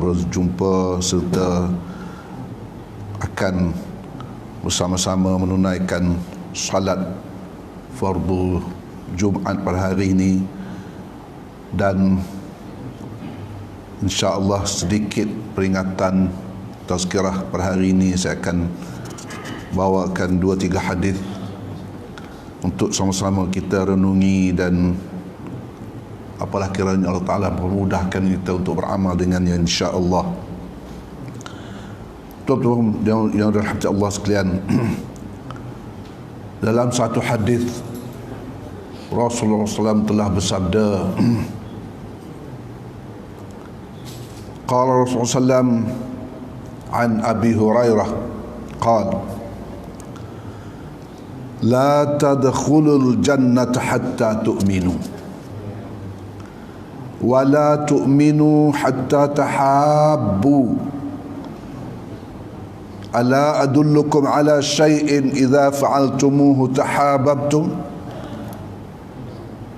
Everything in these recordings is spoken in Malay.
berjumpa serta akan bersama-sama menunaikan salat fardu Jumaat pada hari ini, dan insya-Allah sedikit peringatan tazkirah pada hari ini. Saya akan bawakan 2-3 hadis untuk sama-sama kita renungi, dan apalah kiranya Allah Ta'ala memudahkan kita untuk beramal dengannya insya-Allah. Tuan-tuan yang dirahmati Allah sekalian, dalam satu hadis Rasulullah SAW telah bersabda, qala Rasulullah SAW an Abi Hurairah qala la tadkhulul jannata hatta tu'minu wa la tu'minu hatta tahabbu ala adullukum ala syai'in idza fa'altumuhu tahabbtum.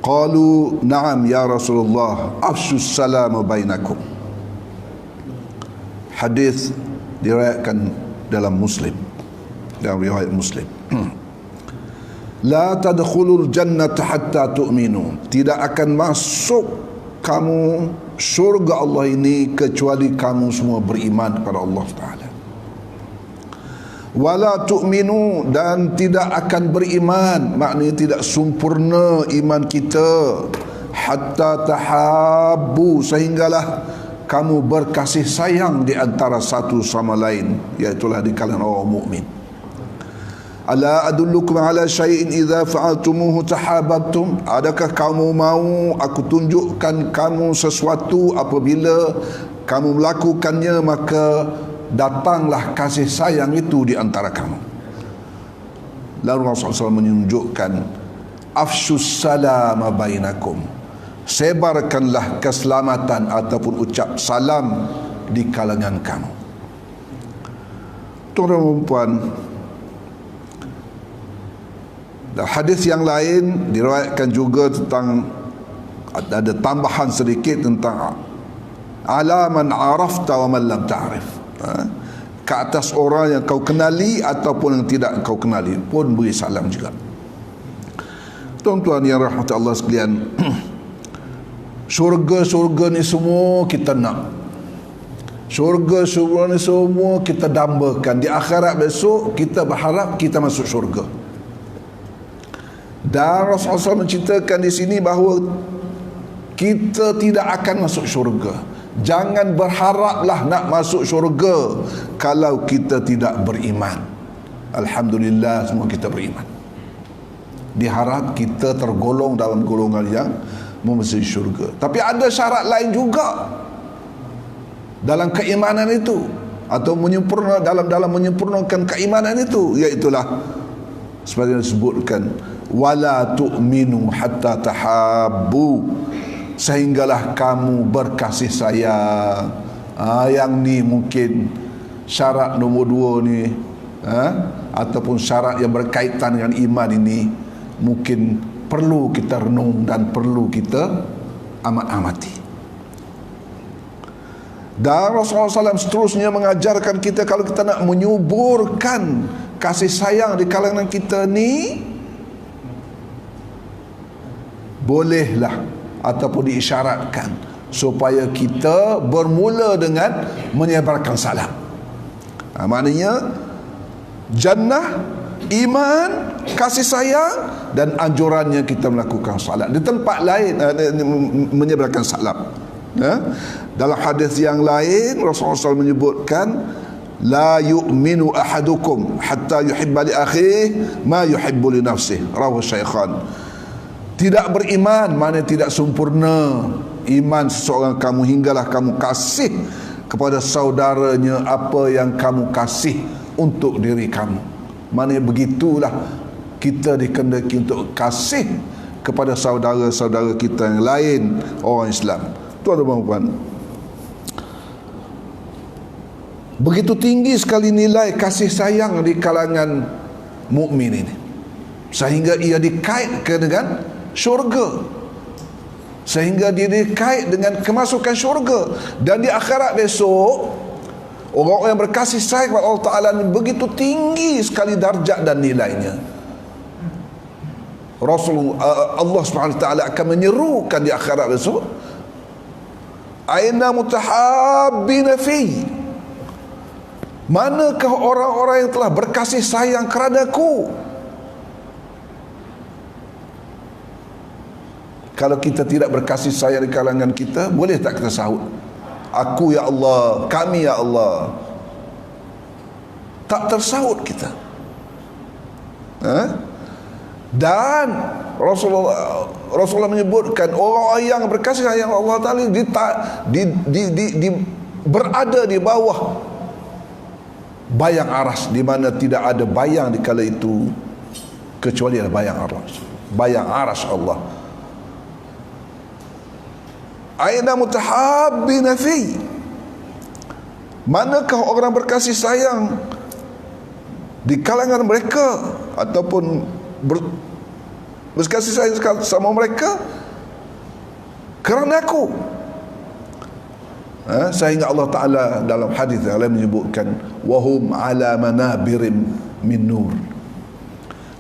Qalu na'am ya Rasulullah, afshus salam bainakum. Hadis diriwayatkan dalam Muslim, dalam riwayat Muslim. La tadkhulul jannata hatta tu'minu, tidak akan masuk kamu syurga Allah ini kecuali kamu semua beriman kepada Allah Ta'ala. Wala tu'minu, dan tidak akan beriman, maknanya tidak sempurna iman kita, hatta tahabbu, sehinggalah kamu berkasih sayang di antara satu sama lain, iaitulah di kalangan orang mukmin. Ala adullukum ala syai'in idza fa'altumuhu tahabbtum, adakah kamu mau aku tunjukkan kamu sesuatu apabila kamu melakukannya maka datanglah kasih sayang itu di antara kamu. Lalu Rasulullah SAW menunjukkan afshus salam bainakum, sebarkanlah keselamatan ataupun ucap salam di kalangan kamu. Tuan-tuan dan puan, hadis yang lain diriwayatkan juga tentang, ada tambahan sedikit tentang ala man arafta wa man lam ta'rif, ke atas orang yang kau kenali ataupun yang tidak kau kenali pun beri salam juga. Tuan-tuan yang rahmat Allah sekalian, syurga ni semua kita nak, syurga ni semua kita dambakan. Di akhirat besok kita berharap kita masuk syurga. Dan Rasulullah SAW menceritakan di sini bahawa kita tidak akan masuk syurga. Jangan berharaplah nak masuk syurga kalau kita tidak beriman. Alhamdulillah semua kita beriman. Diharap kita tergolong dalam golongan yang memasuki syurga. Tapi ada syarat lain juga dalam keimanan itu, atau menyempurna dalam menyempurnakan keimanan itu, iaitulah seperti yang disebutkan, wala tu'minu hatta tahabbu, sehinggalah kamu berkasih sayang. Yang ni mungkin syarat nombor 2 ni, ataupun syarat yang berkaitan dengan iman ini mungkin perlu kita renung dan perlu kita amat-amati. Dan Rasulullah SAW seterusnya mengajarkan kita, kalau kita nak menyuburkan kasih sayang di kalangan kita ni, bolehlah ataupun diisyaratkan supaya kita bermula dengan menyebarkan salam. Maknanya jannah, iman, kasih sayang, dan anjurannya kita melakukan salat. Di tempat lain menyebarkan salam. Dalam hadis yang lain Rasulullah SAW menyebutkan, la yu'minu ahadukum hatta yuhibba li akhihi ma yuhibbu li nafsihi, rawahu Syaikhan. Tidak beriman maknanya tidak sempurna iman seseorang kamu hinggalah kamu kasih kepada saudaranya apa yang kamu kasih untuk diri kamu. Maknanya begitulah kita dikehendaki untuk kasih kepada saudara-saudara kita yang lain, orang Islam. Tuan-tuan dan puan, begitu tinggi sekali nilai kasih sayang di kalangan mukmin ini, sehingga ia dikaitkan dengan syurga. sehingga dia dikait dengan kemasukan syurga. Dan di akhirat besok, orang-orang yang berkasih sayang kepada Allah Ta'ala begitu tinggi sekali darjat dan nilainya. Allah SWT akan menyerukan di akhirat besok, aina mutahabbina fi, manakah orang-orang yang telah berkasih sayang kerana-Ku? Kalau kita tidak berkasih sayang di kalangan kita, boleh tak kita sahut, aku ya Allah, kami ya Allah? Tak tersahut kita. Dan Rasulullah menyebutkan orang yang berkasih sayang Allah Ta'ala berada di bawah bayang aras, di mana tidak ada bayang di kala itu kecuali ada bayang aras, bayang aras Allah. Aina mutahabbina fi, manakah orang berkasih sayang di kalangan mereka ataupun berkasih sayang sama mereka kerana Aku. Sehingga Allah Ta'ala dalam hadis yang lain menyebutkan wahum ala manabirim min nur.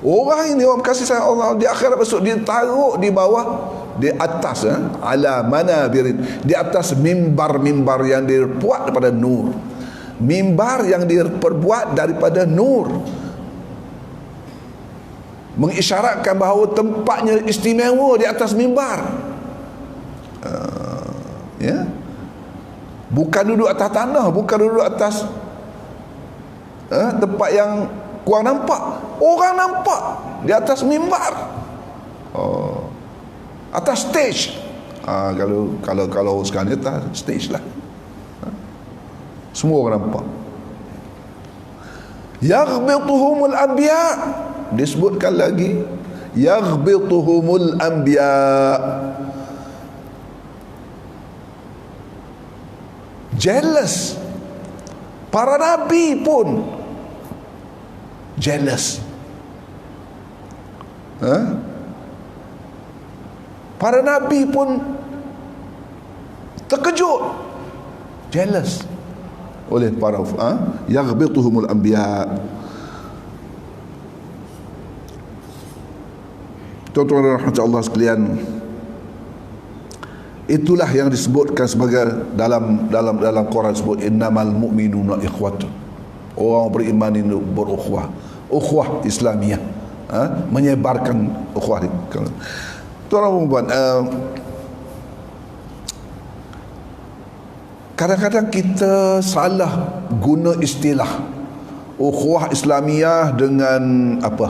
Orang ini orang kasih sayang Allah di akhirat besok ditaruh di bawah, di atas, ala manabirin, di atas mimbar-mimbar yang diperbuat daripada nur, mimbar yang diperbuat daripada nur, mengisyaratkan bahawa tempatnya istimewa di atas mimbar. Bukan duduk atas tanah, bukan duduk atas tempat yang kurang nampak. Orang nampak di atas mimbar, atas stage. Kalau sekarang ni atas stage lah, semua orang nampak. Yaghbituhumul anbiya, disebutkan lagi yaghbituhumul anbiya, jealous. Para nabi pun jealous. Para nabi pun terkejut, jealous oleh para yaghbituhumul anbiya. Tuan-tuan dan rahmat Allah sekalian, itulah yang disebutkan sebagai dalam Quran sebut innamal mu'minuna ikhwatun. Orang beriman ini berukhwah, ukhwah Islamiyah, menyebarkan ukhwah. Tuan-tuan, kadang-kadang kita salah guna istilah ukhuwah Islamiyah dengan apa?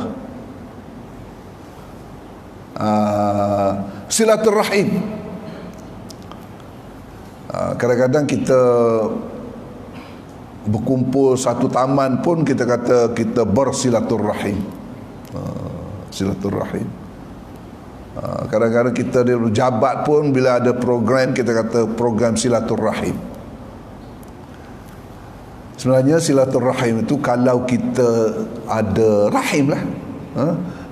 Silaturahim. Kadang-kadang kita berkumpul satu taman pun kita kata kita bersilaturahim. Silaturahim. Kadang-kadang kita di jabat pun bila ada program kita kata program silaturahim. Sebenarnya silaturahim itu kalau kita ada rahim lah,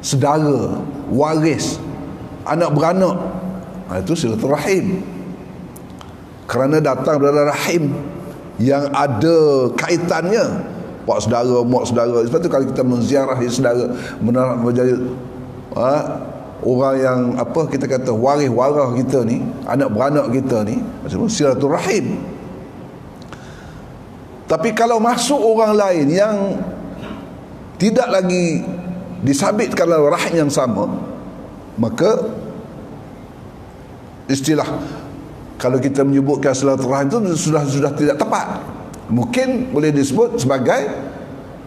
saudara, waris, anak beranak, itu silaturahim. Kerana datang dari rahim yang ada kaitannya, pak saudara, mak saudara. Sebab tu kalau kita menziarah saudara, menjadi orang yang apa kita kata waris kita ni, anak beranak kita ni, macam silaturahim. Tapi kalau masuk orang lain yang tidak lagi disabitkan dalam rahim yang sama, maka istilah kalau kita menyebutkan silaturahim itu sudah tidak tepat. Mungkin boleh disebut sebagai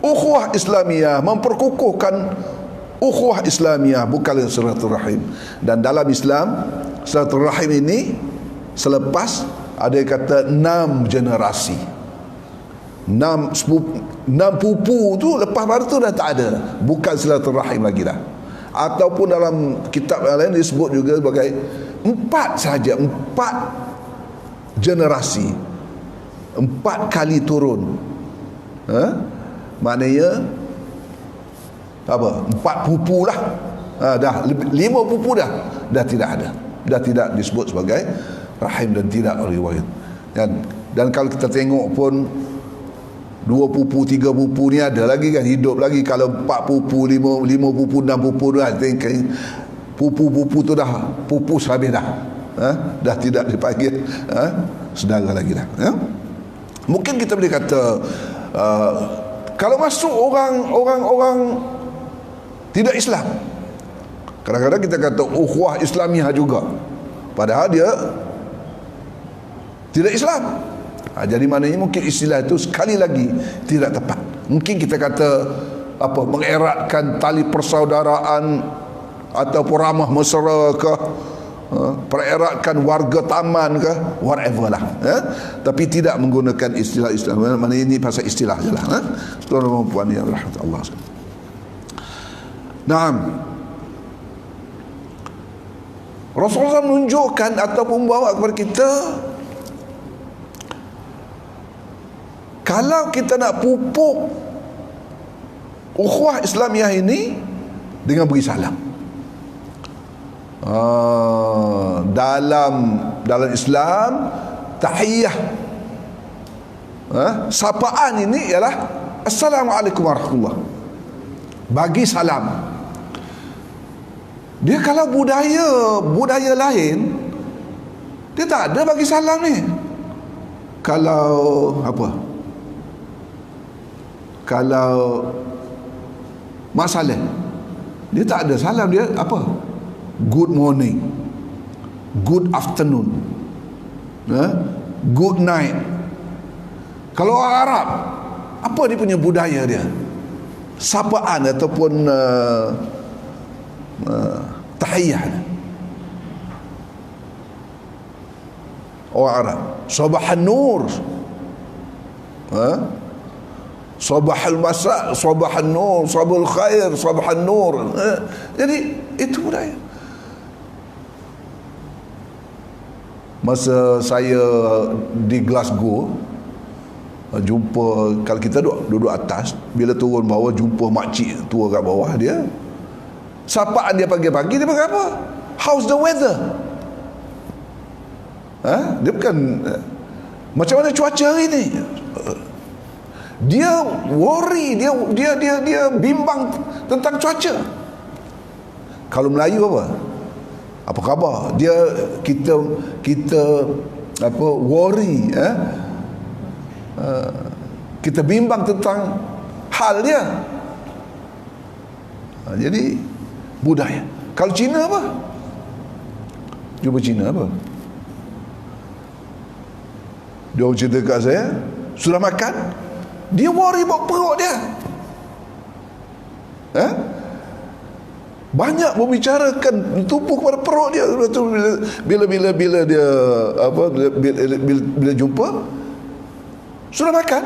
ukhuwah Islamiyah, memperkukuhkan ukhuwah Islamiyah, bukan silaturahim. Dan dalam Islam silaturahim ini selepas ada yang kata 6 generasi, 6 pupu tu, lepas baru tu dah tak ada, bukan silaturahim lagi dah. Ataupun dalam kitab yang lain disebut juga sebagai 4 saja, 4 generasi, 4 kali turun. Maknanya apa? 4 pupu lah. Dah 5 pupu dah tidak ada. dah tidak disebut sebagai rahim dan tidak riwayat. Dan kalau kita tengok pun 2 pupu 3 pupu ni ada lagi kan, hidup lagi. Kalau 4 pupu 5 pupu 6 pupu dah, pupu-pupu tu dah pupus habis dah, dah tidak dipanggil saudara lagi dah. Mungkin kita boleh kata kalau masuk orang tidak Islam, kadang-kadang kita kata ukhuwah Islamiah juga, padahal dia tidak Islam. Jadi maknanya mungkin istilah itu sekali lagi tidak tepat. Mungkin kita kata mengeratkan tali persaudaraan ataupun ramah mesra ke, pereratkan warga taman ke, whatever lah, tapi tidak menggunakan istilah Islam. Maknanya ini pasal istilah je lah. Tuan-tuan dan puan yang rahmat Allah. Naam. Rasulullah menunjukkan ataupun membawa kepada kita, kalau kita nak pupuk ukhuwah Islamiah ini dengan beri salam. Dalam Islam, tahiyah, sapaan ini ialah Assalamualaikum warahmatullahi, bagi salam. Dia kalau budaya lain, dia tak ada bagi salam ni. Kalau masalah, dia tak ada salam. Dia good morning, good afternoon, good night. Kalau orang Arab, apa dia punya budaya dia? Sapaan ataupun tahiyah. Orang Arab, sabahan nur, sabahal masa, sabahan nur, sabahul khair, sabahan nur. Jadi itu budaya. Masa saya di Glasgow, jumpa, kalau kita duduk atas, bila turun bawah jumpa makcik tua kat bawah, dia sapaan dia pagi-pagi, dia pakai apa? How's the weather? Dia bukan macam mana cuaca hari ni. Dia worry, dia bimbang tentang cuaca. Kalau Melayu apa khabar? Kita worry, kita bimbang tentang hal dia. Jadi budaya. Kalau Cina apa? Cuba Cina apa? Dia cerita kat saya, sudah makan? Dia worry about perut dia. Banyak membicarakan tumpu kepada perut dia. Bila dia bila jumpa, sudah makan?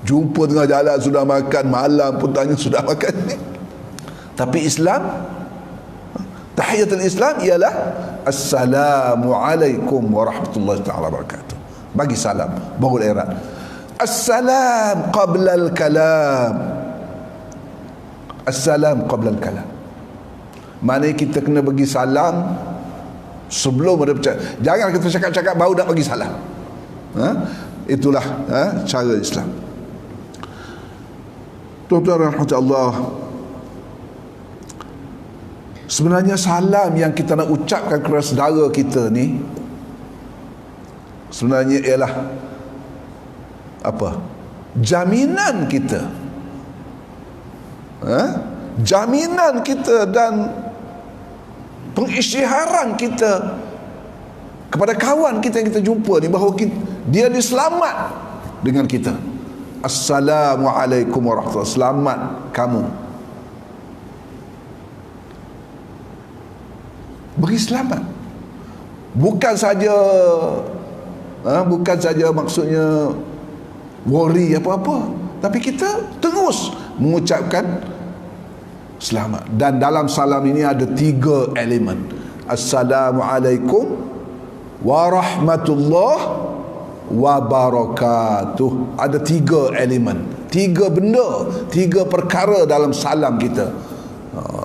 Jumpa tengah jalan sudah makan, malam pun tanya sudah makan. Tapi Islam, tahiyatul Islam ialah Assalamualaikum warahmatullahi taala wabarakatuh. Bagi salam, baru erat. Assalam qabla al-kalam. Assalam qabla al-kalam. Maknanya kita kena bagi salam sebelum ada bercakap. Jangan kita cakap-cakap baru nak bagi salam. Itulah cara Islam. Tuan-tuan rahmat Allah, sebenarnya salam yang kita nak ucapkan kepada saudara kita ni sebenarnya ialah jaminan kita, jaminan kita dan pengisytiharan kita kepada kawan kita yang kita jumpa ni bahawa dia diselamat dengan kita. Assalamualaikum warahmatullahi wabarakatuh. Selamat kamu. Beri selamat. Bukan saja maksudnya worry apa-apa, tapi kita terus mengucapkan selamat. Dan dalam salam ini ada 3 elemen. Assalamualaikum warahmatullahi wabarakatuh. Ada 3 elemen, 3 benda, 3 perkara dalam salam kita.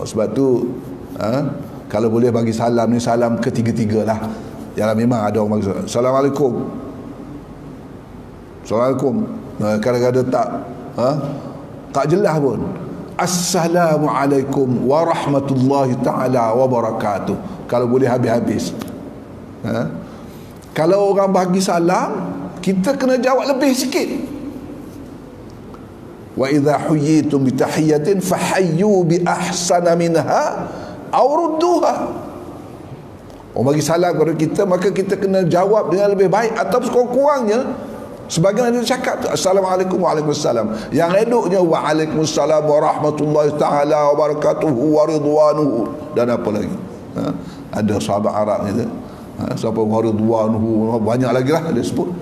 Sebab tu Kalau boleh bagi salam ni salam ketiga-tiga lah. Yang memang ada orang bagi salam. Assalamualaikum. Assalamualaikum. Kadang-kadang tak jelas pun. Assalamualaikum warahmatullahi ta'ala wabarakatuh. Kalau boleh habis-habis. Kalau orang bagi salam, kita kena jawab lebih sikit. Wa idza huyitum bi tahiyatin fahayyu bi ahsana minha aw rudduha. Orang bagi salam kepada kita, maka kita kena jawab dengan lebih baik atau sekurang-kurangnya sebagian ada cakap Assalamualaikum, Waalaikumsalam. Yang eloknya Waalaikumsalam warahmatullahi taala wabarakatuhu wa ridwanuhu. Dan apa lagi? Ada sahabat Arab kita, siapa wa ridwanuhu, banyak lagi lah dia sebut.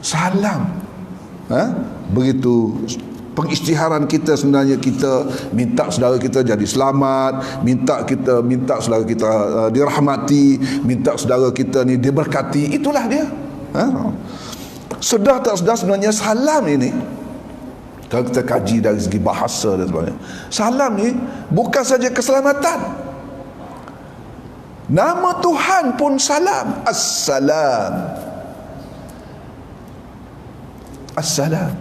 Salam. Begitu pengisytiharan kita sebenarnya, kita minta saudara kita jadi selamat, minta saudara kita dirahmati, minta saudara kita ni diberkati. Itulah dia. Sedar tak sedar sebenarnya salam ini, kalau kita kaji dari segi bahasa dan sebagainya, salam ni bukan saja keselamatan. Nama Tuhan pun salam. Assalam. Assalam.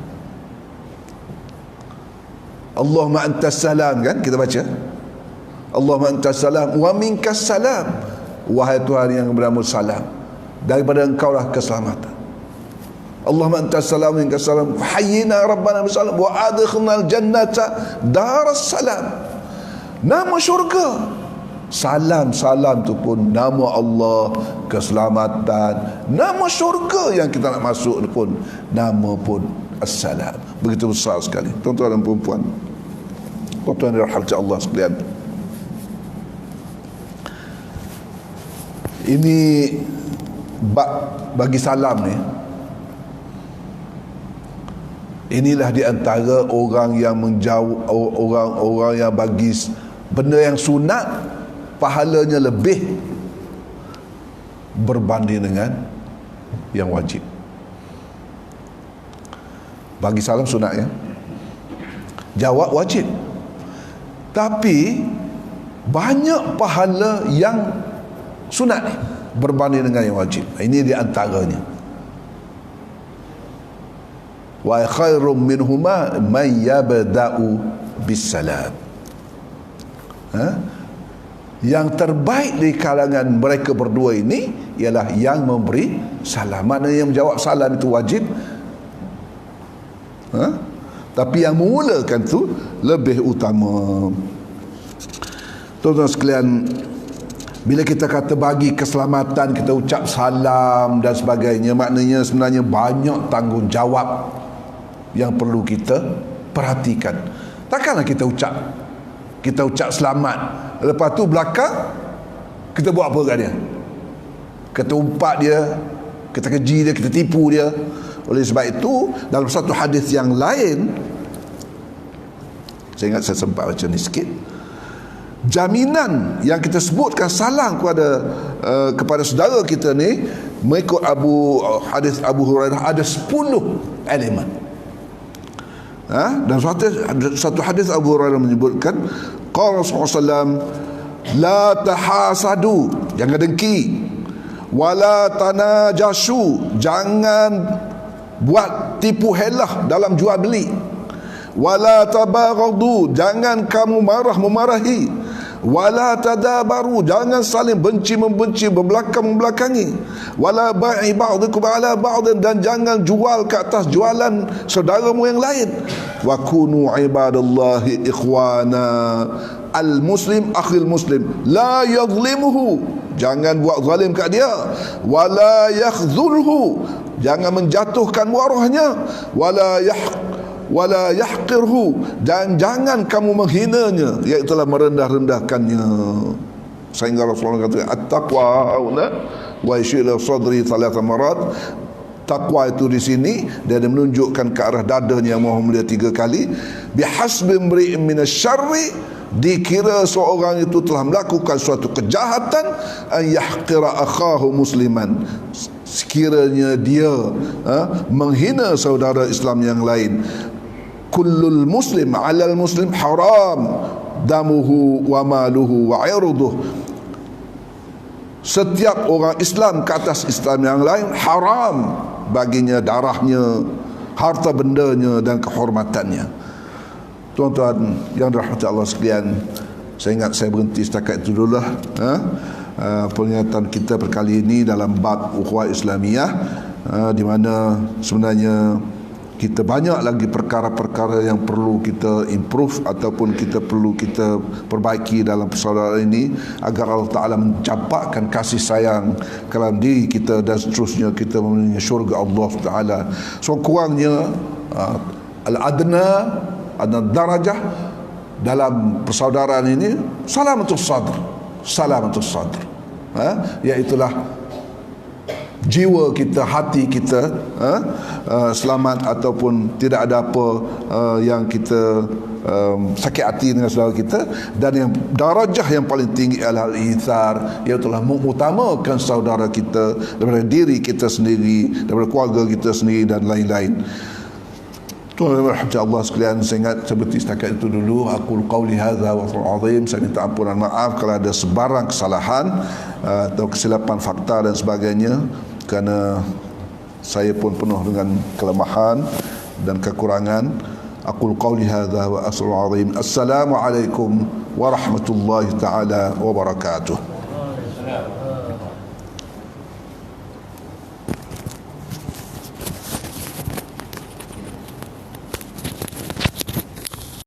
Allahumma antas salam, kan kita baca. Allahumma antas salam wa minkas salam. Wahai Tuhan yang bernama salam, daripada engkau lah keselamatan. Allahumma antas salam wa minkas salam. Hayyina rabbana bisalam wa adkhilnal jannata daras salam. Nama syurga. Salam tu pun nama Allah, keselamatan. Nama syurga yang kita nak masuk pun nama pun Assalam. Begitu besar sekali. Tuan-tuan dan perempuan, tuan-tuan dan rahmat Allah sekalian, ini bagi salam ni, inilah di antara orang yang menjauh, orang yang bagi benda yang sunat pahalanya lebih berbanding dengan yang wajib. Bagi salam sunat, ya, jawab wajib, tapi banyak pahala yang sunat ni berbanding dengan yang wajib. Ini di antaranya. Wa khairum minhuma man yabda'u bisalam. Yang terbaik di kalangan mereka berdua ini ialah yang memberi salam. Maknanya yang menjawab salam itu wajib, tapi yang memulakan tu lebih utama. Tuan-tuan sekalian, bila kita kata bagi keselamatan, kita ucap salam dan sebagainya, maknanya sebenarnya banyak tanggungjawab yang perlu kita perhatikan. Takkanlah kita ucap selamat, lepas tu belakang kita buat apa kat dia? Kita umpat dia, kita keji dia, kita tipu dia. Oleh sebab itu, dalam satu hadis yang lain, saya ingat saya sempat baca ni sikit, jaminan yang kita sebutkan salam kepada saudara kita ni, mengikut hadis Abu Hurairah, ada 10 elemen. Dan satu hadis Abu Hurairah menyebutkan, qala Rasulullah SAW, la tahasadu, jangan dengki, wala tanajashu, jangan buat tipu helah dalam jual beli, wala tabaghadu, jangan kamu memarahi, wala tadabaru, jangan saling benci-membenci, membelakangi, wala ba'i ba'dukum ala ba'd, dan jangan jual ke atas jualan saudaramu yang lain. Wa kunu ibadallahi ikhwana, al muslim akhil muslim, la yadhlimuhu, jangan buat zalim kat dia, wala yakhdhulhu, jangan menjatuhkan waruhnya, wala yahqirhu, dan jangan kamu menghinanya, iaitu merendah-rendahkannya. Sehingga Rasulullah kata, at-taqwa hauna wa yashila sadri thalatha marat. Takwa itu di sini dia menunjukkan ke arah dadanya yang maha mulia 3 kali. Bihasbi imri'in minasyarri, dikira seorang itu telah melakukan suatu kejahatan, an yahqira akhahu musliman, sekiranya dia menghina saudara Islam yang lain. Kullul muslim alal muslim haram damuhu wa maluhu wa irduh. Setiap orang Islam ke atas Islam yang lain haram baginya darahnya, harta bendanya dan kehormatannya. Tuan-tuan yang dirahmati Allah sekalian, saya ingat saya berhenti setakat itu dulu lah. Peringatan kita perkali ini dalam bab ukhuwah Islamiyah, di mana sebenarnya kita banyak lagi perkara-perkara yang perlu kita improve ataupun kita perlu kita perbaiki dalam persaudaraan ini agar Allah Ta'ala mencampakkan kasih sayang ke dalam diri kita dan seterusnya kita menuju syurga Allah Ta'ala. So kurangnya al-adna darajah dalam persaudaraan ini salamatus sadr, iaitulah jiwa kita, hati kita selamat ataupun tidak ada apa yang kita sakit hati dengan saudara kita. Dan yang darajah yang paling tinggi adalah al-ithar, iaitulah mengutamakan saudara kita daripada diri kita sendiri, daripada keluarga kita sendiri dan lain-lain. Tuan-tuan Allah sekalian, saya ingat seperti setakat itu dulu. Aku qauli hadza wa azim. Saya minta ampunan maaf kalau ada sebarang kesalahan atau kesilapan fakta dan sebagainya, kerana saya pun penuh dengan kelemahan dan kekurangan. Aku qauli hadza wa azim. Assalamualaikum warahmatullahi taala wabarakatuh.